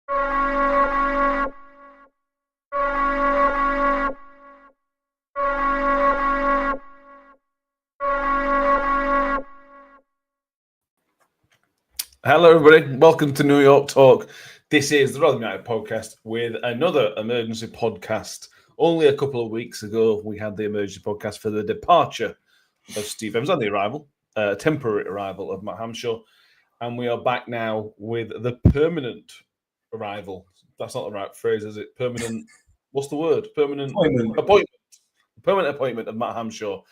Hello, everybody. Welcome to New York Talk. This is the Rotherham United podcast with another emergency podcast. Only a couple of weeks ago, we had the emergency podcast for the departure of Steve Evans and the arrival, temporary arrival of Matt Hamshaw. And we are back now with the permanent arrival. That's not the right phrase, is it? Permanent, what's the word? Permanent appointment. Permanent appointment of Matt Hamshaw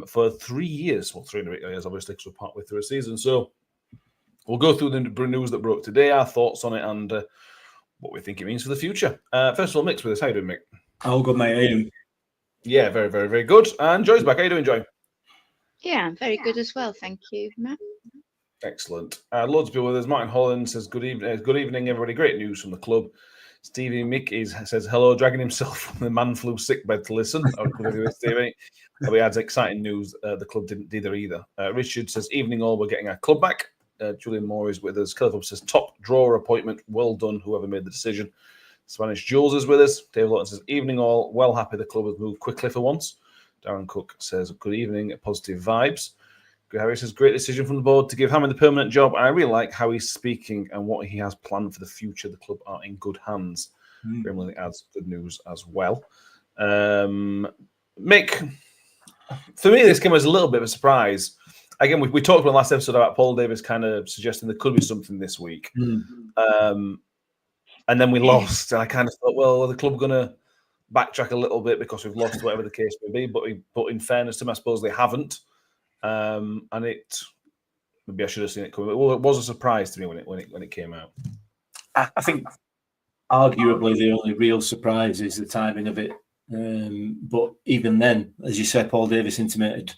for 3 years. Well, 3 and a bit years, obviously, because we're partway through a season. So we'll go through the news that broke today, our thoughts on it, and what we think it means for the future. First of all, Mick's with us. How you doing, Mick? Oh, good, mate. How you doing? Yeah, very, very, very good. And Joy's back. How you doing, Joy? Yeah, very good as well. Thank you, Matt. Excellent. Loads of people with us. Martin Holland says, good evening, everybody. Great news from the club. Stevie Mick says, hello, dragging himself from the man flu sickbed to listen. Stevie. We had exciting news. The club didn't either. Richard says, evening all, we're getting our club back. Julian Moore is with us. Kelvin says, top drawer appointment. Well done, whoever made the decision. Spanish Jules is with us. Dave Lawton says, evening all. Well happy the club has moved quickly for once. Darren Cook says, good evening, positive vibes. Harry says, great decision from the board to give Hammond the permanent job. I really like how he's speaking and what he has planned for the future. The club are in good hands. Grimley adds good news as well. Mick, for me, this came as a little bit of a surprise. Again, we talked about last episode about Paul Davis kind of suggesting there could be something this week. And then we lost. And I kind of thought, well, are the club going to backtrack a little bit because we've lost, whatever the case may be? But in fairness to them, I suppose they haven't. And maybe I should have seen it coming. Well, it was a surprise to me when it came out. I think arguably the only real surprise is the timing of it. But even then, as you said, Paul Davis intimated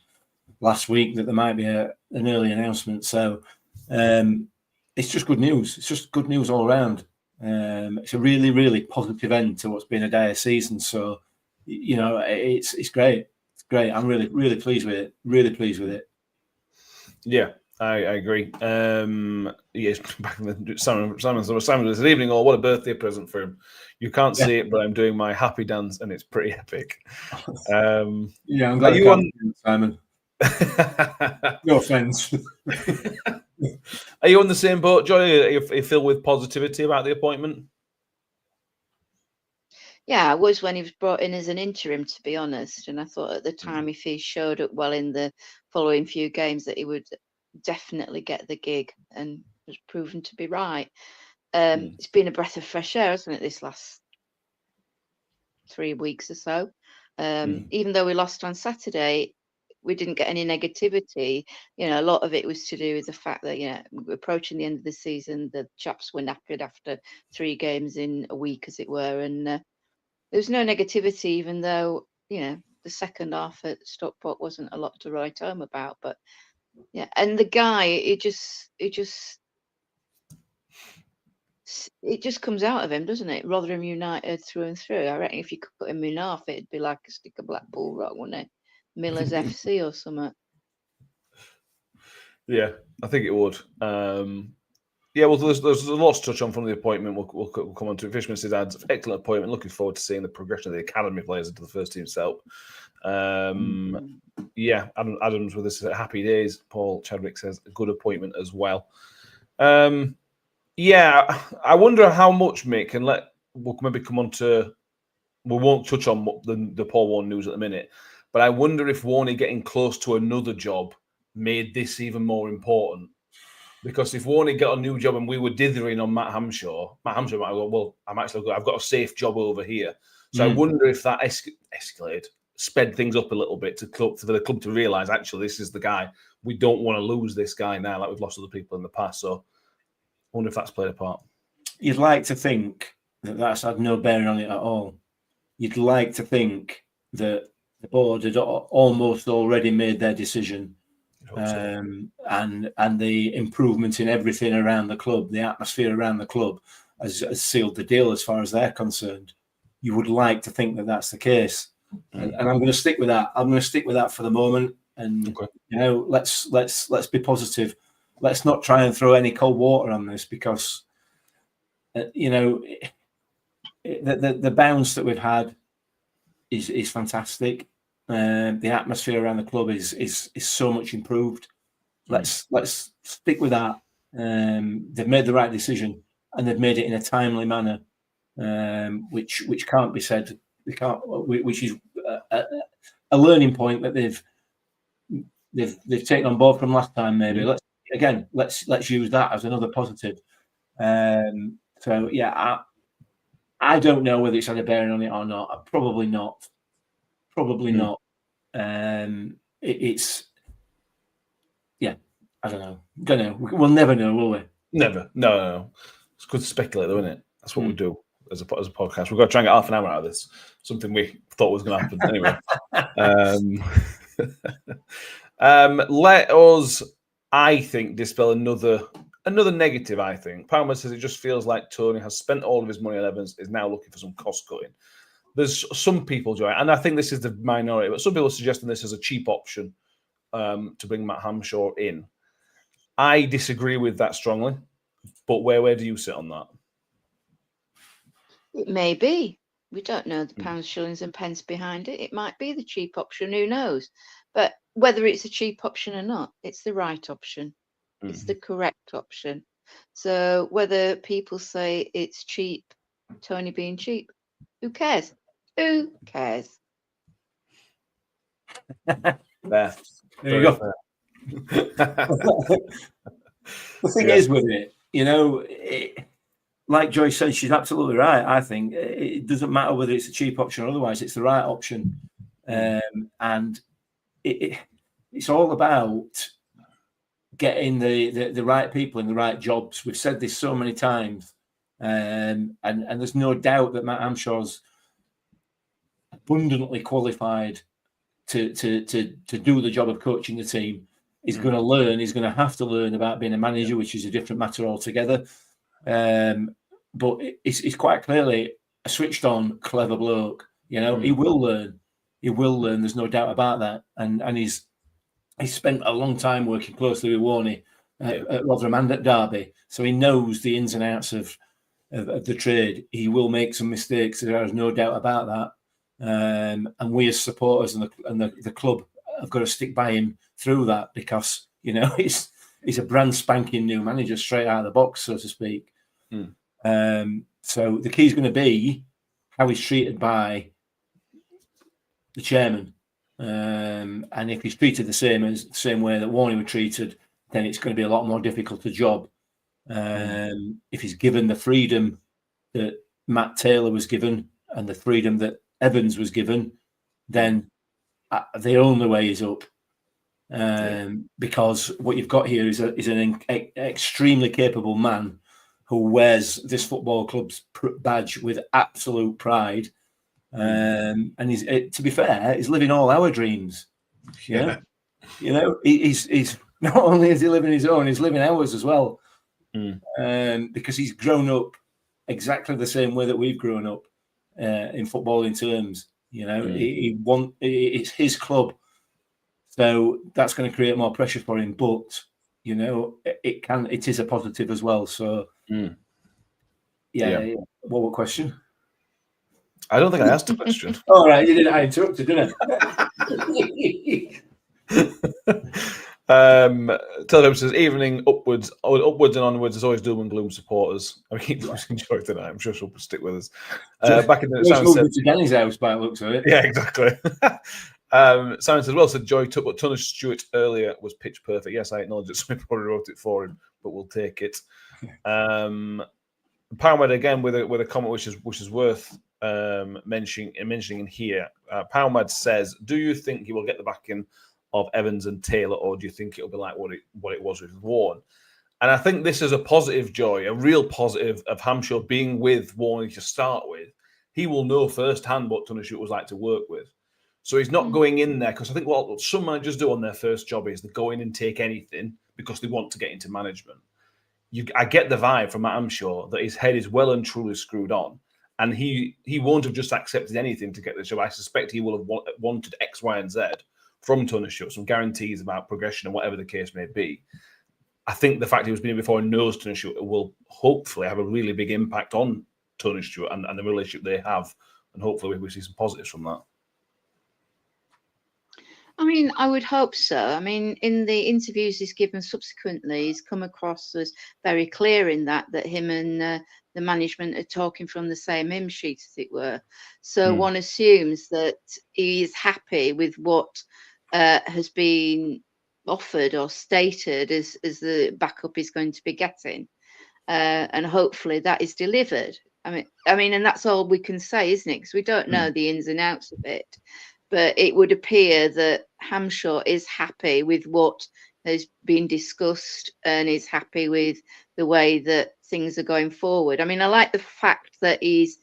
last week that there might be an early announcement. So it's just good news. It's just good news all around. It's a really, really positive end to what's been a dire season. So, it's great. It's great. I'm really, really pleased with it. Really pleased with it. Yeah, I agree. Yes, back in the Simon said, evening all, what a birthday present for him. You can't see it, but I'm doing my happy dance and it's pretty epic. I'm glad you on Simon. No offense. Are you on the same boat, Joy? Are you filled with positivity about the appointment? Yeah, I was when he was brought in as an interim, to be honest. And I thought at the time, if he showed up well in the following few games, that he would definitely get the gig, and was proven to be right. It's been a breath of fresh air, hasn't it, this last 3 weeks or so? Even though we lost on Saturday, we didn't get any negativity. A lot of it was to do with the fact that, we're approaching the end of the season. The chaps were knackered after 3 games in a week, as it were. And there was no negativity, even though, the second half at Stockport wasn't a lot to write home about. But, and the guy, it just comes out of him, doesn't it? Rotherham United through and through. I reckon if you could put him in half, it'd be like a stick of Blackpool Rock, wouldn't it? Miller's FC or something. Yeah, I think it would. Well, there's a lot to touch on from the appointment. We'll come on to it. Fishman says, excellent appointment. Looking forward to seeing the progression of the academy players into the first team setup. Adams with us at Happy Days. Paul Chadwick says, a good appointment as well. I wonder how much, Mick, and we'll maybe come on to, we won't touch on the Paul Warne news at the minute, but I wonder if Warney getting close to another job made this even more important. Because if Warney got a new job and we were dithering on Matt Hamshaw might go, well, I've got a safe job over here. So I wonder if that escalated, sped things up a little bit for the club to realise, actually, this is the guy. We don't want to lose this guy now, like we've lost other people in the past. So I wonder if that's played a part. You'd like to think that that's had no bearing on it at all. You'd like to think that the board had almost already made their decision. And the improvement in everything around the club, the atmosphere around the club, has sealed the deal as far as they're concerned. You would like to think that that's the case, and I'm going to stick with that. I'm going to stick with that for the moment, and let's be positive. Let's not try and throw any cold water on this, because the bounce that we've had is fantastic. The atmosphere around the club is so much improved. Let's stick with that. They've made the right decision, and they've made it in a timely manner, which can't be said. Which is a learning point that they've taken on board from last time. Maybe let's use that as another positive. So yeah, I don't know whether it's had a bearing on it or not. Probably not. Not. It's I don't know. We'll never know, will we? Never. No. It's good to speculate, though, isn't it? That's what we do as a podcast. We've got to try and get half an hour out of this. Something we thought was going to happen anyway. Let us, I think, dispel another negative. I think Palmer says it just feels like Tony has spent all of his money on Evans, is now looking for some cost cutting. There's some people, Joy, and I think this is the minority, but some people are suggesting this as a cheap option to bring Matt Hamshaw in. I disagree with that strongly, but where do you sit on that? It may be. We don't know the pounds, shillings and pence behind it. It might be the cheap option, who knows? But whether it's a cheap option or not, it's the right option. It's the correct option. So whether people say it's cheap, Tony being cheap, who cares? Who cares? There you go. The thing is with it, like Joy said, she's absolutely right. I think it doesn't matter whether it's a cheap option or otherwise, it's the right option. And it's all about getting the right people in the right jobs. We've said this so many times. And there's no doubt that Matt Hamshaw's abundantly qualified to do the job of coaching the team. He's going to learn. He's going to have to learn about being a manager, which is a different matter altogether. But he's quite clearly a switched-on, clever bloke. He will learn. He will learn. There's no doubt about that. And he's spent a long time working closely with Warney at Rotherham and at Derby, so he knows the ins and outs of the trade. He will make some mistakes. There's no doubt about that. And we as supporters and the club have got to stick by him through that, because he's a brand spanking new manager straight out of the box, so to speak. So the key is going to be how he's treated by the chairman, and if he's treated the same way that Warney were treated, then it's going to be a lot more difficult a job. If he's given the freedom that Matt Taylor was given and the freedom that Evans was given, then the only way is up. Because what you've got here is an extremely capable man who wears this football club's badge with absolute pride. And he's, to be fair, he's living all our dreams. He's not only is he living his own, he's living ours as well. Because he's grown up exactly the same way that we've grown up in footballing terms. It's his club, so that's going to create more pressure for him. But it is a positive as well. So what question? I don't think I asked a question. All right, you didn't. I interrupted, didn't I? Telegram says evening upwards and onwards is always doom and gloom supporters. I keep losing Joy tonight. I'm sure she'll stick with us. Back in the Simon said, to Danny's house by the looks of it. Yeah, exactly. Simon says, well, said Joy took what Tunnis Stewart earlier was pitch perfect. Yes, I acknowledge it. Somebody probably wrote it for him, but we'll take it. Poundwed again with a comment which is worth mentioning in here. Poundwed says, do you think he will get the backing of Evans and Taylor, or do you think it'll be like what it was with Warne? And I think this is a positive, Joy, a real positive of Hamshaw being with Warne to start with. He will know firsthand what Tunnis was like to work with. So he's not going in there, because I think what some managers do on their first job is they go in and take anything because they want to get into management. I get the vibe from Matt Hamshaw that his head is well and truly screwed on, and he won't have just accepted anything to get the job. I suspect he will have wanted X, Y, and Z from Tunnis, some guarantees about progression and whatever the case may be. I think the fact he was been before and knows Tony Stewart will hopefully have a really big impact on Tony Stewart and the relationship they have, and hopefully we see some positives from that. I mean, I would hope so. I mean, in the interviews he's given subsequently, he's come across as very clear in that him and the management are talking from the same hymn sheet, as it were. So one assumes that he is happy with what has been offered or stated as the backup he's going to be getting, and hopefully that is delivered. I mean, and that's all we can say, isn't it? Because we don't know the ins and outs of it. But it would appear that Hamshaw is happy with what has been discussed and is happy with the way that things are going forward. I mean, I like the fact that he's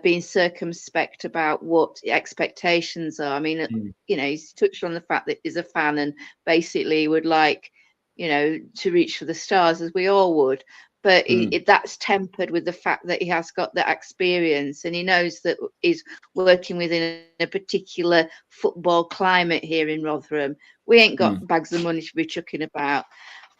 being circumspect about what the expectations are. I mean, you know, he's touched on the fact that he's a fan and basically would like, you know, to reach for the stars, as we all would. But that's tempered with the fact that he has got that experience and he knows that he's working within a particular football climate here in Rotherham. We ain't got bags of money to be chucking about.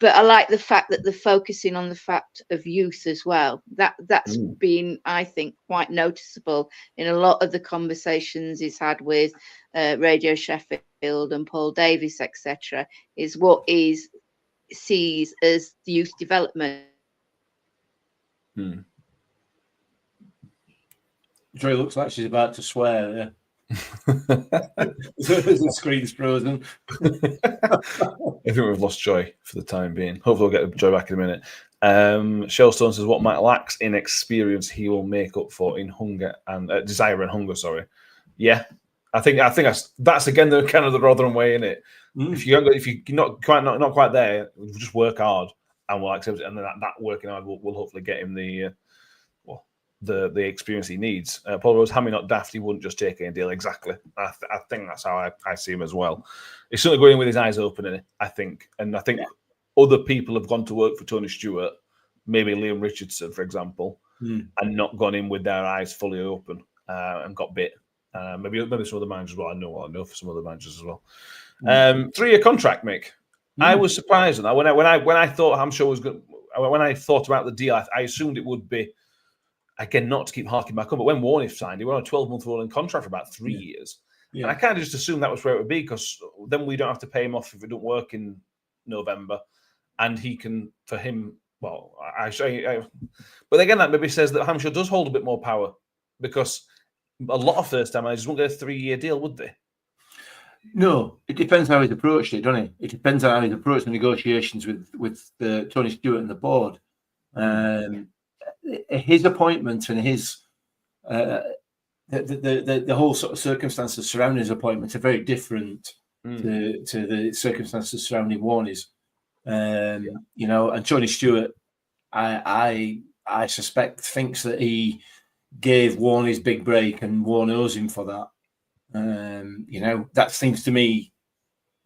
But I like the fact that they're focusing on the fact of youth as well. That's been, I think, quite noticeable in a lot of the conversations he's had with Radio Sheffield and Paul Davis, etc., is what he sees as the youth development. Joy looks like she's about to swear there. The screen's frozen. I think we've lost Joy for the time being. Hopefully we'll get Joy back in a minute. Shellstone says what Matt lacks in experience he will make up for in hunger and desire and hunger. Sorry, yeah, I think that's again the kind of the Rotherham way, in it. If you're not quite there, just work hard and we'll accept it, and then that working hard will hopefully get him the experience he needs. Paul Rose, Hammy not daft, he wouldn't just take any deal. Exactly. I think that's how I see him as well. He's certainly going in with his eyes open, in it, I think. And I think other people have gone to work for Tony Stewart, maybe Liam Richardson, for example, and not gone in with their eyes fully open and got bit. Maybe some other managers as well. I know for some other managers as well. 3-year contract, Mick. I was surprised at that. When I thought Hamshaw was good, when I thought about the deal, I assumed it would be, again, not to keep harking back on, but when Warniff signed, he were on a 12-month rolling contract for about 3 years. Yeah. And I kind of just assumed that was where it would be, because then we don't have to pay him off if it don't work in November. And he can, for him, well, but again, that maybe says that Hamshaw does hold a bit more power, because a lot of first-time managers won't get a 3-year deal, would they? No, it depends how he's approached it, doesn't it? It depends on how he's approached the negotiations with Tony Stewart and the board. His appointment and his the whole sort of circumstances surrounding his appointment are very different to the circumstances surrounding Warney's. You know, and Tony Stewart, I suspect, thinks that he gave Warney's big break and Warne owes him for that. You know, that seems to me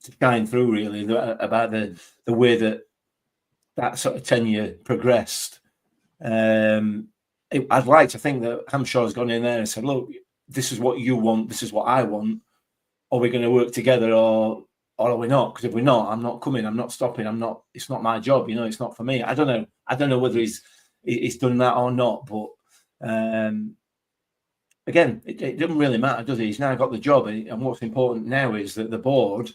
to shine through really about the way that sort of tenure progressed. I'd like to think that Hamshaw's gone in there and said, look, this is what you want, this is what I want. Are we going to work together or are we not? Because if we're not, I'm not coming, I'm not stopping, it's not my job, you know, it's not for me. I don't know whether he's done that or not, but again, it doesn't really matter, does it? He's now got the job, and what's important now is that the board,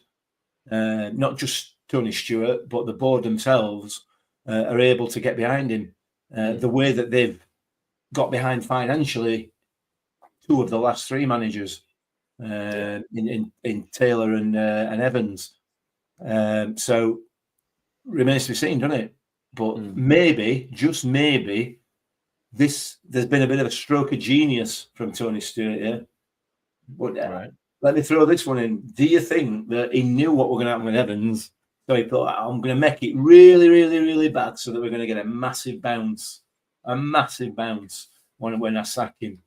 not just Tony Stewart, but the board themselves are able to get behind him. The way that they've got behind financially 2 of the last 3 managers in Taylor and Evans. So remains to be seen, doesn't it? But maybe, just maybe, there's been a bit of a stroke of genius from Tony Stewart here. But let me throw this one in. Do you think that he knew what was going to happen with Evans? So he thought, I'm going to make it really, really, really bad so that we're going to get a massive bounce when I sack him.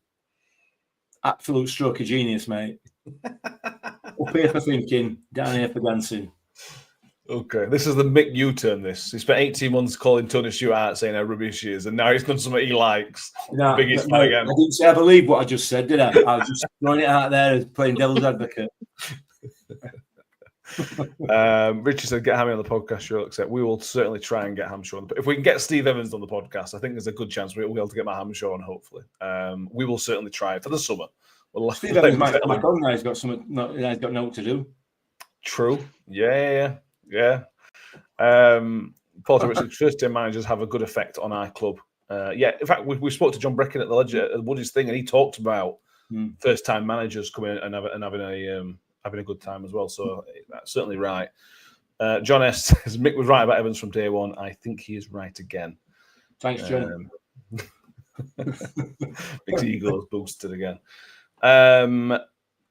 Absolute stroke of genius, mate. Up here for thinking, down here for dancing. Okay, this is the Mick U-turn, this. He spent 18 months calling Tony Stewart out, saying how rubbish he is, and now he's done something he likes. No, Biggest fan again. I didn't say I believe what I just said, did I? I was just throwing it out there as playing devil's advocate. Richard said, "Get Hammy on the podcast." Sure, except we will certainly try and get Hamshaw on. If we can get Steve Evans on the podcast, I think there's a good chance we'll be able to get my Hamshaw on. Hopefully, we will certainly try for the summer. Steve Evans might come back on now. He's got something. He's got nothing to do. True. Yeah. Paul Richard's first-time managers have a good effect on our club. In fact, we spoke to John Brecken at the Woody's thing, and he talked about first-time managers coming in and having a good time as well. So that's certainly right. John S says Mick was right about Evans from day one. I think he is right again. Thanks, John. Mick's ego is boosted again.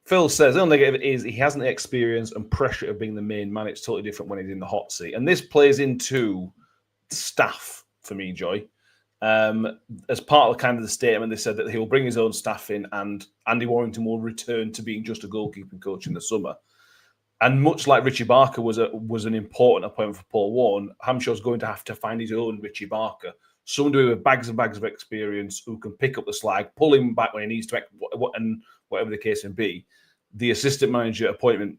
Phil says the only negative is he hasn't the experience and pressure of being the main man. It's totally different when he's in the hot seat, and this plays into staff for me, Joy. As part of the statement, they said that he will bring his own staff in, and Andy Warrington will return to being just a goalkeeping coach in the summer. And much like Richie Barker was an important appointment for Paul Warne, Hamshaw's going to have to find his own Richie Barker, somebody with bags and bags of experience who can pick up the slack, pull him back when he needs to, and whatever the case may be. The assistant manager appointment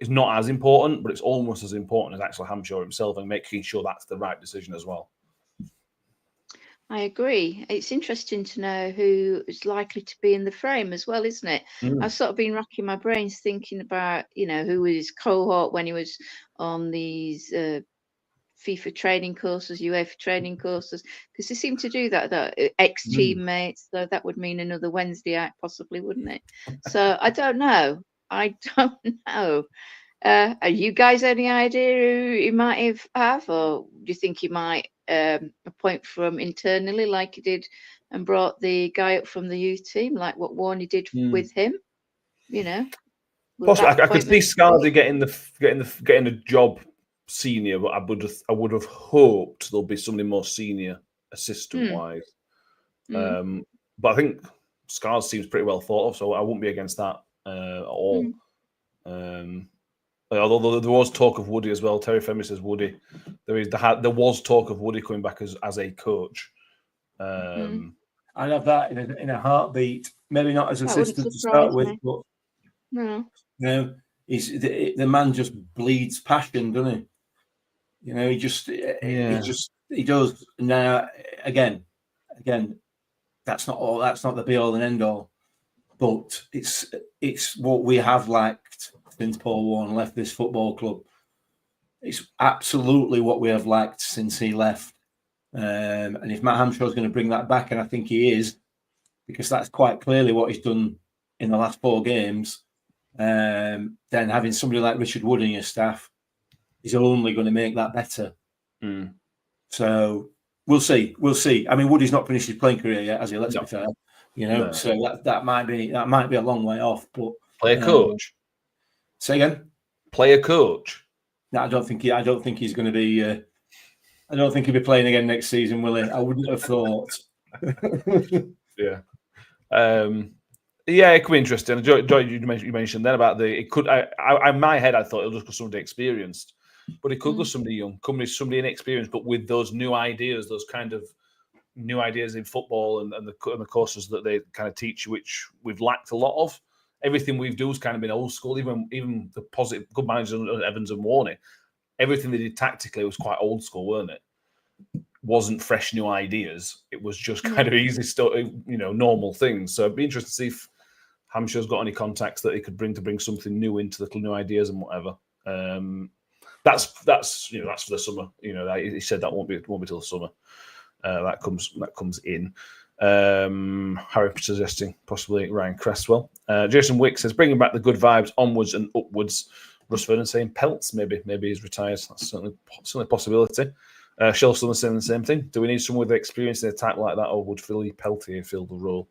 is not as important, but it's almost as important as actually Hamshaw himself and making sure that's the right decision as well. I agree. It's interesting to know who is likely to be in the frame as well, isn't it? I've sort of been racking my brains thinking about, who was his cohort when he was on these FIFA training courses, UEFA training courses, because they seem to do that ex-teammates, so that would mean another Wednesday out possibly, wouldn't it? So I don't know. Are you guys any idea who you might have, or do you think you might appoint from internally like he did and brought the guy up from the youth team, like what Warney did with him? Possibly, I could see Scarlett getting the job senior, but I would have hoped there'll be somebody more senior assistant wise. But I think Scars seems pretty well thought of, so I wouldn't be against that at all. Although there was talk of Woody as well. Terry Femi says Woody. There was talk of Woody coming back as a coach. I'd have that in a heartbeat. Maybe not as assistant to start with, but he's the man just bleeds passion, doesn't he? He does. Now again, that's not all. That's not the be all and end all. But it's what we have liked since Paul Warne left this football club. It's absolutely what we have liked since he left. And if Matt Hamshaw is going to bring that back, and I think he is, because that's quite clearly what he's done in the last 4 games, then having somebody like Richard Wood in your staff is only going to make that better. So we'll see. I mean, Woody's not finished his playing career yet, has he? Let's be fair. So that might be a long way off. But play a coach. Say again. Play a coach. No, I don't think he's going to be. I don't think he'll be playing again next season, will he? I wouldn't have thought. Yeah. It could be interesting. Joy, you mentioned then about it could. In my head, I thought it'll just go somebody experienced, but it could go somebody young, somebody inexperienced, but with those new ideas, those kind of new ideas in football and the courses that they kind of teach, which we've lacked a lot of. Everything we've done has kind of been old school. Even the positive good managers Evans and Warney, everything they did tactically was quite old school, weren't it? Wasn't fresh new ideas. It was just kind of easy stuff, normal things. So it'd be interesting to see if Hamshaw's got any contacts that he could bring something new into the new ideas and whatever. That's for the summer. He said that won't be till the summer. That comes in. Harry suggesting possibly Ryan Cresswell. Jason Wick says bringing back the good vibes onwards and upwards. Russ Vernon saying Peltz maybe he's retired. That's certainly a possibility. Shell Summer saying the same thing. Do we need someone with experience in a type like that, or would Philly Peltier fill the role?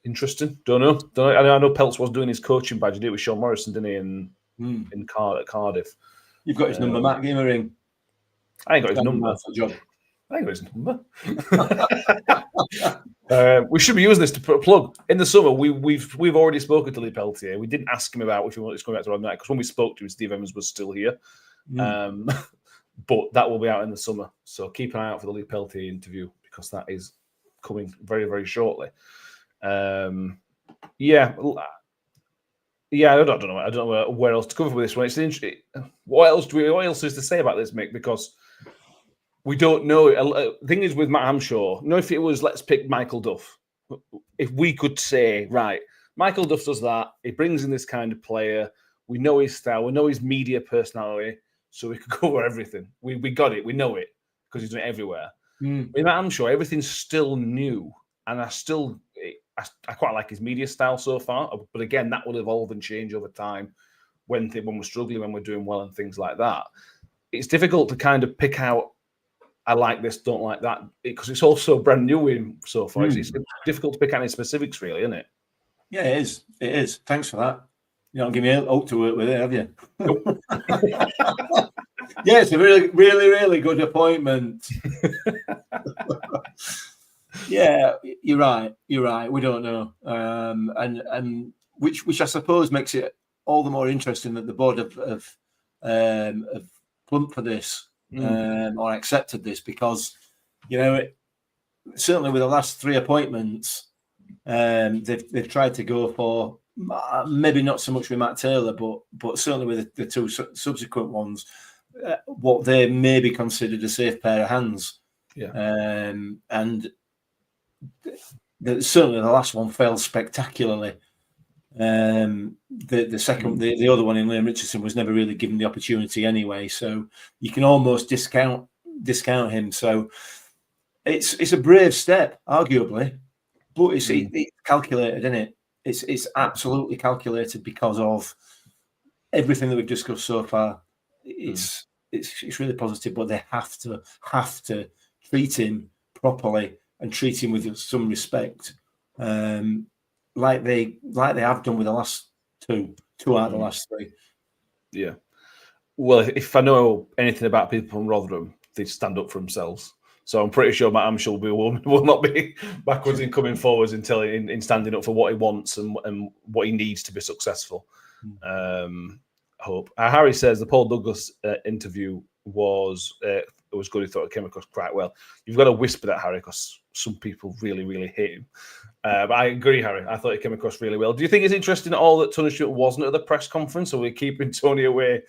Interesting. Don't know. I know Peltz was doing his coaching badge. He did it with Sean Morrison, didn't he? In Cardiff. You've got his number, Matt. Give him a ring. I ain't got his number. Job. I ain't got his number. We should be using this to put a plug. In the summer, we've already spoken to Lee Peltier. We didn't ask him about if he wanted to come back to Rotherham because when we spoke to him, Steve Evans was still here. But that will be out in the summer. So keep an eye out for the Lee Peltier interview because that is coming very, very shortly. Yeah, I don't know. I don't know where else to cover with this one. It's interesting. What else is to say about this, Mick? Because we don't know. The thing is with Matt Hamshaw, if it was let's pick Michael Duff, if we could say, right, Michael Duff does that, he brings in this kind of player, we know his style, we know his media personality, so we could cover everything. We got it, we know it, because he's doing it everywhere. With Matt Hamshaw, everything's still new, and I quite like his media style so far, but again, that will evolve and change over time when we're struggling, when we're doing well and things like that. It's difficult to kind of pick out, I like this, don't like that, because it's also brand new in so far. It's difficult to pick out any specifics, really, isn't it? Yeah, it is. It is. Thanks for that. You don't give me hope to work with it, have you? Nope. Yeah, it's a really, really, really good appointment. Yeah, you're right. You're right. We don't know, and which I suppose makes it all the more interesting that the board have plumped for this or accepted this, because certainly with the last 3 appointments, they've tried to go for maybe not so much with Matt Taylor, but certainly with the 2 subsequent ones, what they may be considered a safe pair of hands. Yeah, and certainly the last one failed spectacularly. The second, the other one in Liam Richardson was never really given the opportunity anyway, so you can almost discount him. So it's a brave step, arguably, but it's calculated, isn't it? It's absolutely calculated because of everything that we've discussed so far. It's really positive, but they have to treat him properly and treat him with some respect, like they have done with the last two out of the last 3. Yeah. Well, if I know anything about people from Rotherham, they stand up for themselves. So I'm pretty sure Matt Hamshaw will not be backwards in coming forwards until in standing up for what he wants and what he needs to be successful. Hope. Harry says the Paul Douglas interview was good. He thought it came across quite well. You've got to whisper that, Harry, because some people really, really hate him. But I agree, Harry. I thought it came across really well. Do you think it's interesting at all that Tony Stewart wasn't at the press conference? Are we keeping Tony away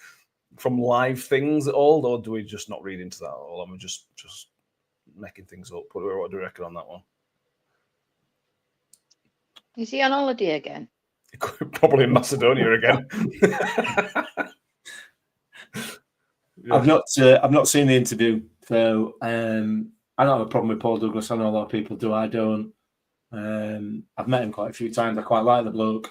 from live things at all, or do we just not read into that at all? I'm just making things up. What do you reckon on that one? Is he on holiday again? Probably in Macedonia again. I've not seen the interview, so I don't have a problem with Paul Douglas. I know a lot of people do. I don't. I've met him quite a few times. I quite like the bloke.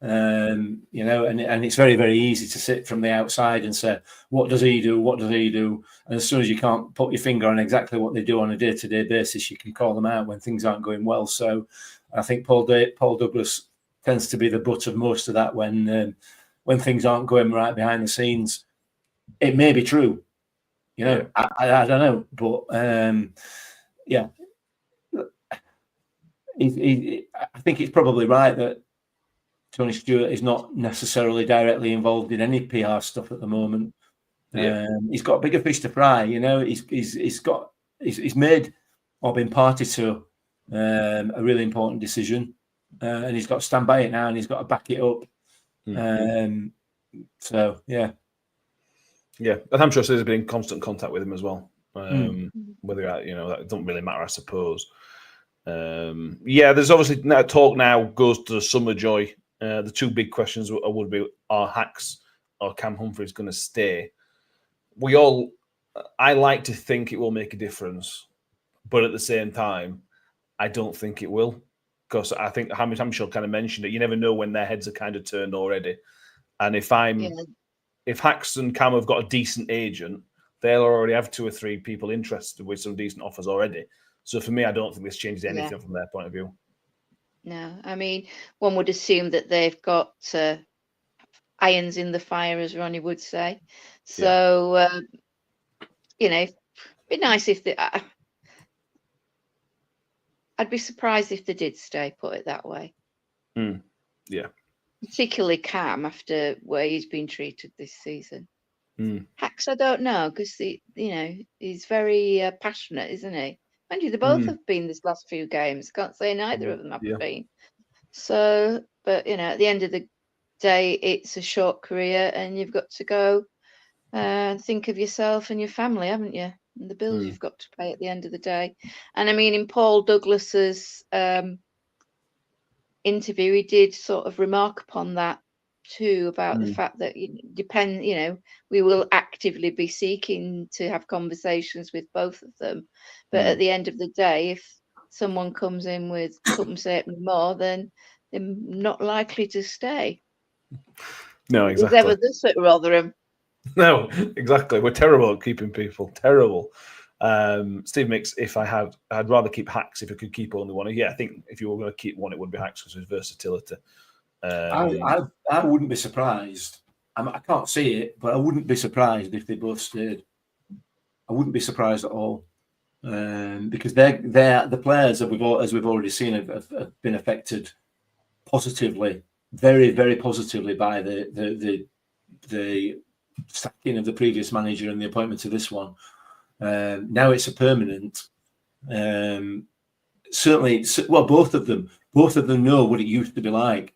And it's very, very easy to sit from the outside and say, what does he do? What does he do? And as soon as you can't put your finger on exactly what they do on a day-to-day basis, you can call them out when things aren't going well. So I think Paul Douglas tends to be the butt of most of that when things aren't going right behind the scenes. It may be true, I don't know, but yeah, I think it's probably right that Tony Stewart is not necessarily directly involved in any PR stuff at the moment. Yeah. He's got bigger fish to fry. He's made or been party to a really important decision, and he's got to stand by it now, and he's got to back it up. So yeah. Yeah, and I'm sure there's been in constant contact with him as well. Whether that doesn't really matter, I suppose. There's obviously talk now goes to the summer joy. The 2 big questions would be: are Hacks or Cam Humphreys going to stay? I like to think it will make a difference, but at the same time, I don't think it will, because I think Hamshaw kind of mentioned it. You never know when their heads are kind of turned already, and if Hacks and Cam have got a decent agent, they'll already have 2 or 3 people interested with some decent offers already. So for me, I don't think this changes anything from their point of view. No, I mean, one would assume that they've got irons in the fire, as Ronnie would say. So, it'd be nice if I'd be surprised if they did stay, put it that way. Yeah. Particularly Cam, after where he's been treated this season. Hacks, I don't know, because he's very passionate, isn't he? Mind you, they both have been this last few games. Can't say neither of them have been. So, but at the end of the day, it's a short career, and you've got to go and think of yourself and your family, haven't you? And the bills you've got to pay at the end of the day. And I mean, in Paul Douglas's interview, he did sort of remark upon that too, about the fact that we will actively be seeking to have conversations with both of them, but at the end of the day, if someone comes in with couldn't say it more, then they're not likely to stay. No, exactly. As ever this at Rotherham. No, exactly. We're terrible at keeping people. Terrible. Steve Mix, I'd rather keep Hacks if I could keep only one. Yeah, I think if you were going to keep one, it would be Hacks because of his versatility. I wouldn't be surprised. I can't see it, but I wouldn't be surprised if they both stayed. I wouldn't be surprised at all, because they're the players that as we've already seen have been affected positively, very, very positively by the sacking of the previous manager and the appointment of this one. Now it's a permanent. Certainly, well, both of them know what it used to be like.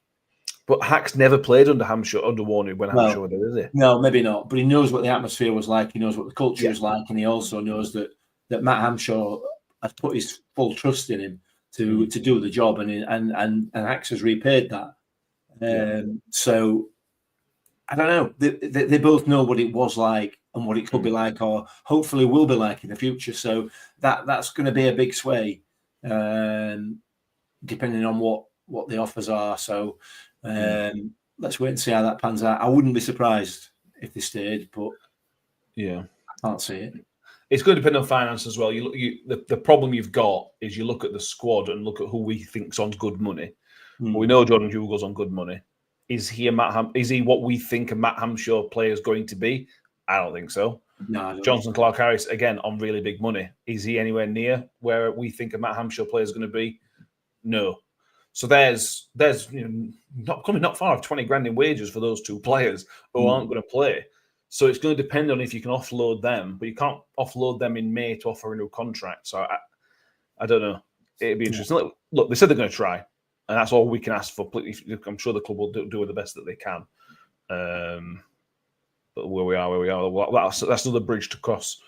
But Hacks never played under Hamshaw, under Warney when Hamshaw did, is he? No, maybe not. But he knows what the atmosphere was like. He knows what the culture is like, and he also knows that Matt Hamshaw has put his full trust in him to do the job, and Hacks has repaid that. So I don't know. They both know what it was like and what it could be like, or hopefully will be like in the future. So that's going to be a big sway, depending on what the offers are. So let's wait and see how that pans out. I wouldn't be surprised if they stayed, but I can't see it. It's going to depend on finance as well. The problem you've got is you look at the squad and look at who we think's on good money. Well, we know Jordan Hugo's on good money. Is he what we think a Matt Hamshaw player is going to be? I don't think so. No, Johnson Clark Harris, again, on really big money. Is he anywhere near where we think a Matt Hamshaw player is going to be? No. So there's not far off 20 grand in wages for those two players who aren't going to play. So it's going to depend on if you can offload them, but you can't offload them in May to offer a new contract. So I don't know. It'd be interesting. Look, they said they're going to try, and that's all we can ask for. I'm sure the club will do the best that they can. But where we are, that's another bridge to cross.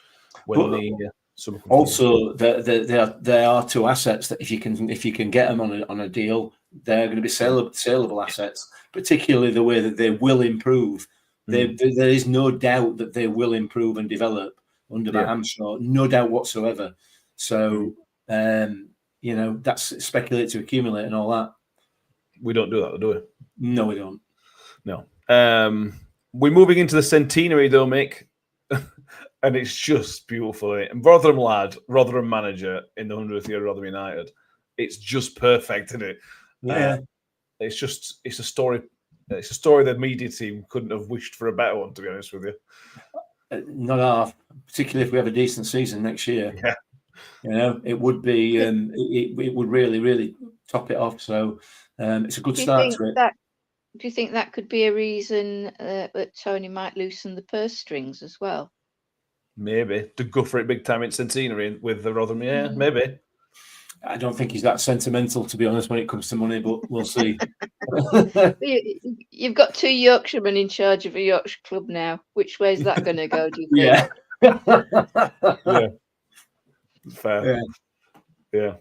Also, there are two assets that if you can get them on a deal, they're going to be saleable assets. Particularly the way that they will improve. There is no doubt that they will improve and develop under Matt Hamshaw. No doubt whatsoever. So that's speculate to accumulate and all that. We don't do that, do we? No, we don't. No. We're moving into the Centenary, though, Mick. And it's just beautiful. And Rotherham lad, Rotherham manager in the 100th year of Rotherham United. It's just perfect, isn't it? Yeah. It's a story. It's a story the media team couldn't have wished for a better one, to be honest with you. Not half, particularly if we have a decent season next year. Yeah. It would be. It would really, really top it off. So it's a good start to it. Do you think that could be a reason that Tony might loosen the purse strings as well? Maybe to go for it big time in Centenary with the Rotherham. Yeah, maybe. I don't think he's that sentimental, to be honest, when it comes to money, but we'll see. You've got two Yorkshiremen in charge of a Yorkshire club now. Which way is that going to go, do you think? Yeah. Fair. Yeah.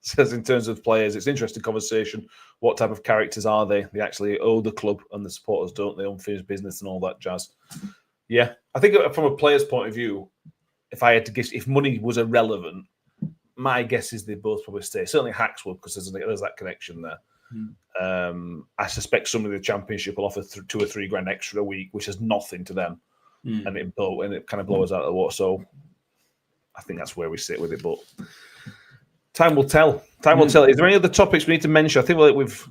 Says in terms of players, it's an interesting conversation. What type of characters are they? They actually owe the club and the supporters, don't they? Unfinished business and all that jazz. Yeah. I think from a player's point of view, if I had to guess, if money was irrelevant, my guess is they both probably stay. Certainly Hacks will, because there's that connection there. I suspect somebody in the Championship will offer $2 or $3 grand extra a week, which is nothing to them, and it kind of blows out of the water. So I think that's where we sit with it. But time will tell. Time will tell. Is there any other topics we need to mention? I think we've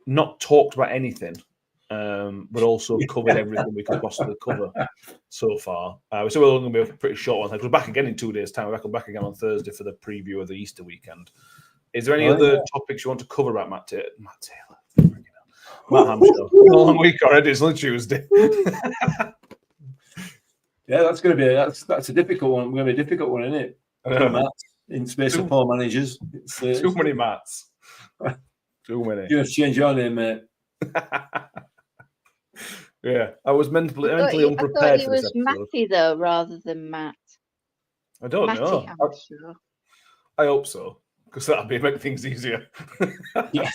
not talked about anything, but also covered everything we could possibly cover so far. So we're going to be a pretty short one. We're back again in 2 days' time. We're back again on Thursday for the preview of the Easter weekend. Is there any other topics you want to cover about Matt Taylor? Matt Hamshaw. A long week already. It's only Tuesday. Yeah, that's going to be that's a difficult one. Going to be a difficult one, isn't it? Matt, in space of 4 managers. Too many Matts. Too many. You have to change your name, mate. Yeah, I was mentally I thought unprepared he for this was episode. Matty though, rather than Matt. I don't Matty know. Hamshaw. I hope so, because that'd make things easier. Yeah.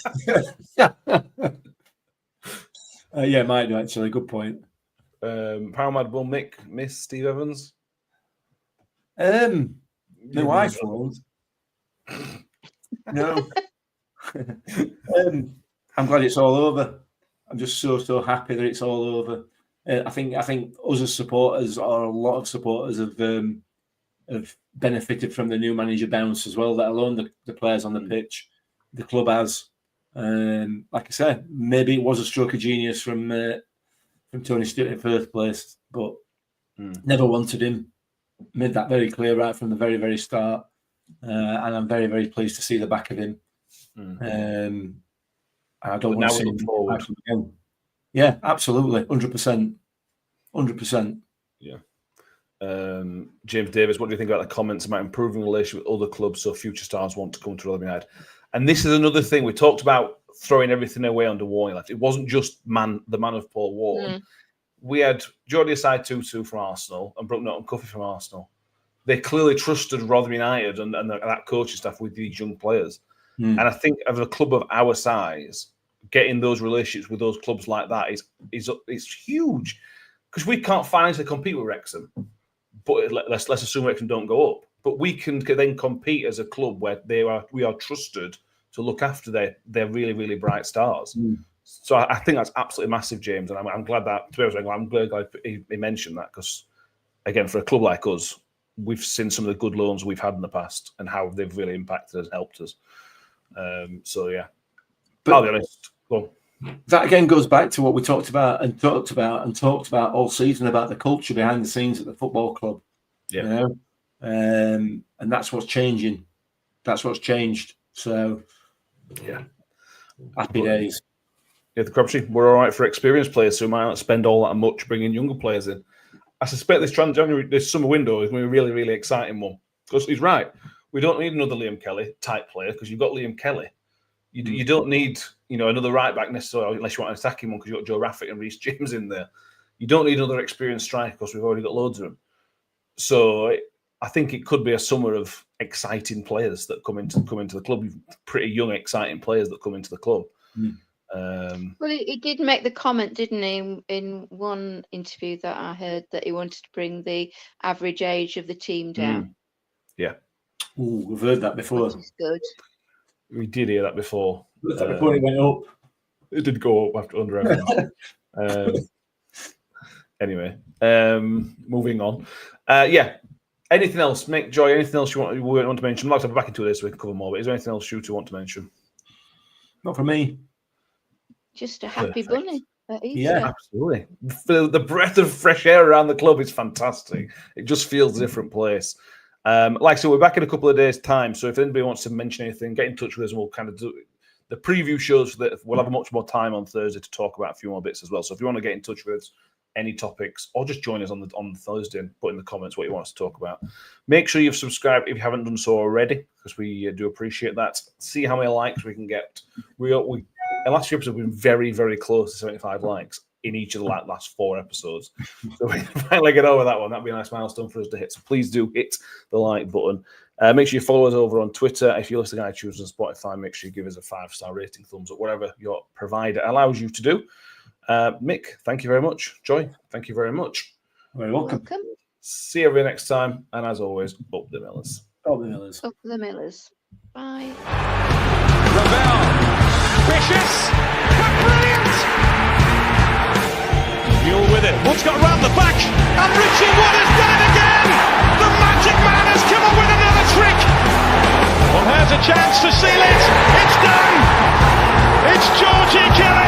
Yeah, might do actually. Good point. Paramount will miss Steve Evans. My wife won't. No. I'm glad it's all over. I'm just so happy that it's all over. I think us as supporters, or a lot of supporters, have benefited from the new manager bounce as well. Let alone the players on the pitch. The club has. Like I said, maybe it was a stroke of genius from Tony Stewart in the first place, but never wanted him. Made that very clear right from the very, very start. And I'm very, very pleased to see the back of him. I don't want to see him forward again. Yeah, absolutely. 100%. 100%. Yeah. James Davis, what do you think about the comments about improving relationship with other clubs so future stars want to come to Rotherham United? And this is another thing. We talked about throwing everything away under Warney left. It wasn't just the man of Paul Ward. We had Jordi Asai Tutu from Arsenal and Brooke Norton-Cuffy from Arsenal. They clearly trusted Rotherham United and that coaching staff with these young players. And I think of a club of our size, getting those relationships with those clubs like that is huge, because we can't financially compete with Wrexham. But let's assume Wrexham don't go up. But we can then compete as a club where we are trusted to look after their really, really bright stars. So I think that's absolutely massive, James, and I'm glad that. To be honest, I'm glad he mentioned that, because again, for a club like us, we've seen some of the good loans we've had in the past and how they've really impacted us and helped us. So yeah, but I'll be honest. Go on. That again goes back to what we talked about all season about the culture behind the scenes at the football club. Yeah. You know? And that's what's changing. That's what's changed. So yeah, happy days. Yeah, the Crabtree, we're all right for experienced players who might not spend all that much bringing younger players in. I suspect this summer window is going to be a really, really exciting one, because he's right. We don't need another Liam Kelly type player, because you've got Liam Kelly. You don't need another right back necessarily, unless you want an attacking one, because you've got Joe Rafferty and Reece James in there. You don't need another experienced striker, because we've already got loads of them. So I think it could be a summer of exciting players that come into the club. Pretty young, exciting players that come into the club. Well, he did make the comment, didn't he, in one interview that I heard, that he wanted to bring the average age of the team down. Yeah. Ooh, we've heard that before. Which is good. We did hear that before. Before it went up. It did go up after under Evans. Anyway, moving on. Yeah. Anything else, Mick, Joy? Anything else you want to mention? I'd like to be back in 2 days so we can cover more. But is there anything else you two want to mention? Not for me. Just a happy bunny. Yeah, absolutely. The breath of fresh air around the club is fantastic. It just feels a different place. Like I said, we're back in a couple of days' time. So if anybody wants to mention anything, get in touch with us, and we'll kind of do the preview shows. We'll have much more time on Thursday to talk about a few more bits as well. So if you want to get in touch with us, any topics, or just join us on Thursday and put in the comments what you want us to talk about. Make sure you've subscribed if you haven't done so already, because we do appreciate that. See how many likes we can get. The last few episodes have been very, very close to 75 likes in each of the last 4 episodes. So we can finally get over that one. That'd be a nice milestone for us to hit. So please do hit the like button. Make sure you follow us over on Twitter. If you're listening to iTunes and Spotify, make sure you give us a 5-star rating, thumbs up, whatever your provider allows you to do. Mick, thank you very much. Joy, thank you very much. Very welcome. See you next time. And as always, up the Millers. Up the Millers. Up the Millers. Bye. Ravel. Vicious. But brilliant. Mule with it. Wood's got round the back. And Richie Wood has done it again. The magic man has come up with another trick. Well, here's a chance to seal it. It's done. It's Georgie Kelly.